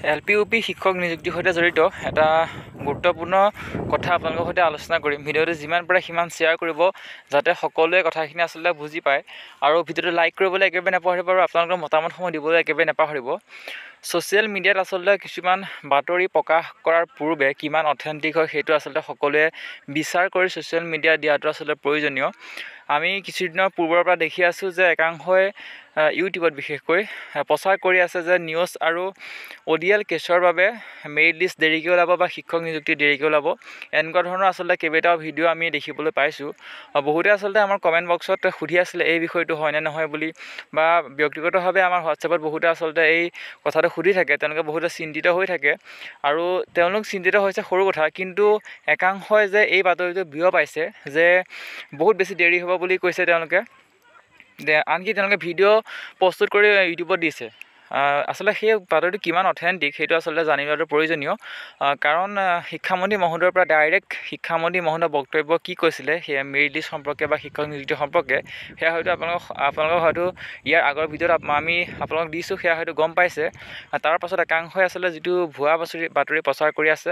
LP-UP শিক্ষক নিযুক্তিৰ সৈতে জড়িত এটা গুৰুত্বপূৰ্ণ কথা আপোনালোকৰ সৈতে আলোচনা কৰিম। ভিডিঅ'টো যিমান পাৰে সিমান শ্বেয়াৰ কৰিব যাতে সকলোৱে কথাখিনি আচলতে বুজি পায় আৰু ভিডিঅ'টো লাইক কৰিবলৈ একেবাৰে নাপাহৰিব আৰু আপোনালোকৰ মতামতসমূহ দিবলৈ একেবাৰে নাপাহৰিব। ছ'চিয়েল মিডিয়াত আচলতে কিছুমান বাতৰি প্ৰকাশ কৰাৰ পূৰ্বে কিমান অথেণ্টিক হয় সেইটো আচলতে সকলোৱে বিচাৰ কৰি ছ'চিয়েল মিডিয়াত দিয়াটো আচলতে প্ৰয়োজনীয়। আমি কিছুদিনৰ পূৰ্বৰ পৰা দেখি আছোঁ যে একাংশই ইউটিউবত বিশেষকৈ প্ৰচাৰ কৰি আছে যে নিউজ আৰু ODL কেছৰ বাবে মেৰিট লিষ্ট দেৰিকৈ ওলাব বা শিক্ষক নিযুক্তি দেৰিকৈ ওলাব। এনেকুৱা ধৰণৰ আচলতে কেইবাটাও ভিডিঅ' আমি দেখিবলৈ পাইছোঁ। বহুতে আচলতে আমাৰ কমেণ্ট বক্সত সুধি আছিলে এই বিষয়টো হয়নে নহয় বুলি, বা ব্যক্তিগতভাৱে আমাৰ হোৱাটছএপত বহুতে আচলতে এই কথাটো সুধি থাকে। তেওঁলোকে বহুতে চিন্তিত হৈ থাকে আৰু তেওঁলোক চিন্তিত হৈছে সৰু কথা, কিন্তু একাংশই যে এই বাতৰিটো বিয়পাইছে যে বহুত বেছি দেৰি হ'ব বুলি কৈছে তেওঁলোকে। আনকি তেওঁলোকে ভিডিঅ' প্ৰস্তুত কৰি ইউটিউবত দিছে। আচলতে সেই বাতৰিটো কিমান অথেণ্টিক সেইটো আচলতে জানি লোৱাটো প্ৰয়োজনীয়, কাৰণ শিক্ষামন্ত্ৰী মহোদয়ৰ পৰা ডাইৰেক্ট শিক্ষামন্ত্ৰী মহোদয়ৰ বক্তব্য কি কৈছিলে সেয়া মেৰিট লিষ্ট সম্পৰ্কে বা শিক্ষক নিযুক্তি সম্পৰ্কে, সেয়া হয়তো আপোনালোকক হয়তো ইয়াৰ আগৰ ভিডিঅ'ত আমি আপোনালোকক দিছোঁ, সেয়া হয়তো গম পাইছে। তাৰ পাছত একাংশই আচলতে যিটো ভুৱা বাতৰি প্ৰচাৰ কৰি আছে,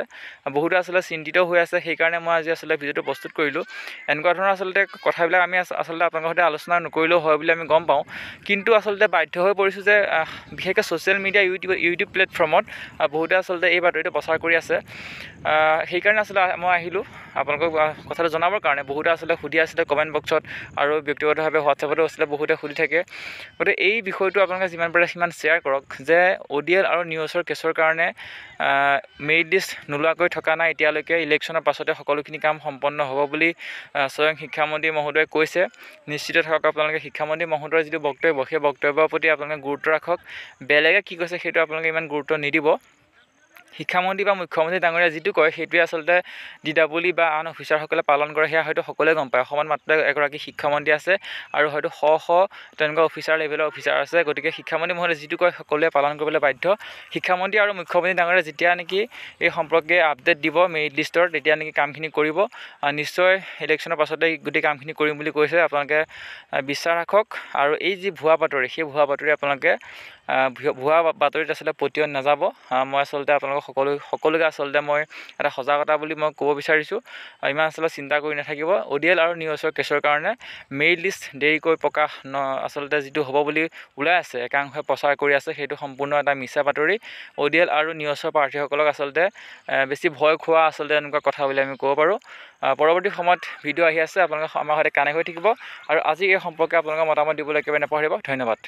বহুতো আচলতে চিন্তিত হৈ আছে। সেইকাৰণে মই আজি আচলতে ভিডিঅ'টো প্ৰস্তুত কৰিলোঁ। এনেকুৱা ধৰণৰ আচলতে কথাবিলাক আমি আচলতে আপোনালোকৰ সৈতে আলোচনা নকৰিলেও হয় বুলি আমি গম পাওঁ, কিন্তু আচলতে বাধ্য হৈ পৰিছোঁ যে বিশেষকৈ ছ'চিয়েল মিডিয়া ইউটিউব প্লেটফৰ্মত বহুতে আচলতে এই বাতৰিটো প্ৰচাৰ কৰি আছে। সেইকাৰণে আচলতে মই আহিলোঁ আপোনালোকক কথাটো জনাবৰ কাৰণে। বহুতে আচলতে সুধি আছিলে কমেণ্ট বক্সত আৰু ব্যক্তিগতভাৱে হোৱাটছএপতো আচলতে বহুতে সুধি থাকে। গতিকে এই বিষয়টো আপোনালোকে যিমান পাৰে সিমান শ্বেয়াৰ কৰক যে ODL আৰু নিউজৰ কেছৰ কাৰণে মেৰিট লিষ্ট নোলোৱাকৈ থকা নাই এতিয়ালৈকে। ইলেকশ্যনৰ পাছতে সকলোখিনি কাম সম্পন্ন হ'ব বুলি স্বয়ং শিক্ষামন্ত্ৰী মহোদয়ে কৈছে। নিশ্চিত থাকক আপোনালোকে শিক্ষামন্ত্ৰী মহোদয়ৰ যিটো বক্তব্য, সেই বক্তব্যৰ প্ৰতি আপোনালোকে গুৰুত্ব ৰাখক। বেলেগে কি কৈছে সেইটো আপোনালোকে ইমান গুৰুত্ব নিদিব। শিক্ষামন্ত্ৰী বা মুখ্যমন্ত্ৰী ডাঙৰীয়া যিটো কয় সেইটোৱে আচলতে DW বা আন অফিচাৰসকলে পালন কৰে, সেয়া হয়তো সকলোৱে গম পায়। অসমত মাত্ৰ এগৰাকী শিক্ষামন্ত্ৰী আছে আৰু হয়তো শ তেনেকুৱা অফিচাৰ লেভেলৰ অফিচাৰ আছে। গতিকে শিক্ষামন্ত্ৰী মহোদয়ে যিটো কয় সকলোৱে পালন কৰিবলৈ বাধ্য। শিক্ষামন্ত্ৰী আৰু মুখ্যমন্ত্ৰী ডাঙৰীয়া যেতিয়া নেকি এই সম্পৰ্কে আপডেট দিব মেৰিট লিষ্টৰ, তেতিয়া নেকি কামখিনি কৰিব। নিশ্চয় ইলেকশ্যনৰ পাছতে গোটেই কামখিনি কৰিম বুলি কৈছে। আপোনালোকে বিশ্বাস ৰাখক আৰু এই যি ভুৱা বাতৰি, সেই ভুৱা বাতৰি আপোনালোকে ভুৱা বাতৰিত আচলতে পতিয়ন নাযাব। মই আচলতে আপোনালোকক সকলোকে আচলতে মই এটা সজাগতা বুলি মই ক'ব বিচাৰিছোঁ। ইমান আচলতে চিন্তা কৰি নাথাকিব। ODL আৰু নিউজৰ কেছৰ কাৰণে মেৰিট লিষ্ট দেৰিকৈ প্ৰকাশ আচলতে যিটো হ'ব বুলি ওলাই আছে, একাংশই প্ৰচাৰ কৰি আছে, সেইটো সম্পূৰ্ণ এটা মিছা বাতৰি। ODL আৰু নিউজৰ প্ৰাৰ্থীসকলক আচলতে বেছি ভয় খোৱা আচলতে এনেকুৱা কথা বুলি আমি ক'ব পাৰোঁ। পৰৱৰ্তী সময়ত ভিডিঅ' আহি আছে, আপোনালোকে আমাৰ সৈতে কানেক্ট হৈ থাকিব আৰু আজি এই সম্পৰ্কে আপোনালোকৰ মতামত দিবলৈ একেবাৰে নাপাহৰিব। ধন্যবাদ।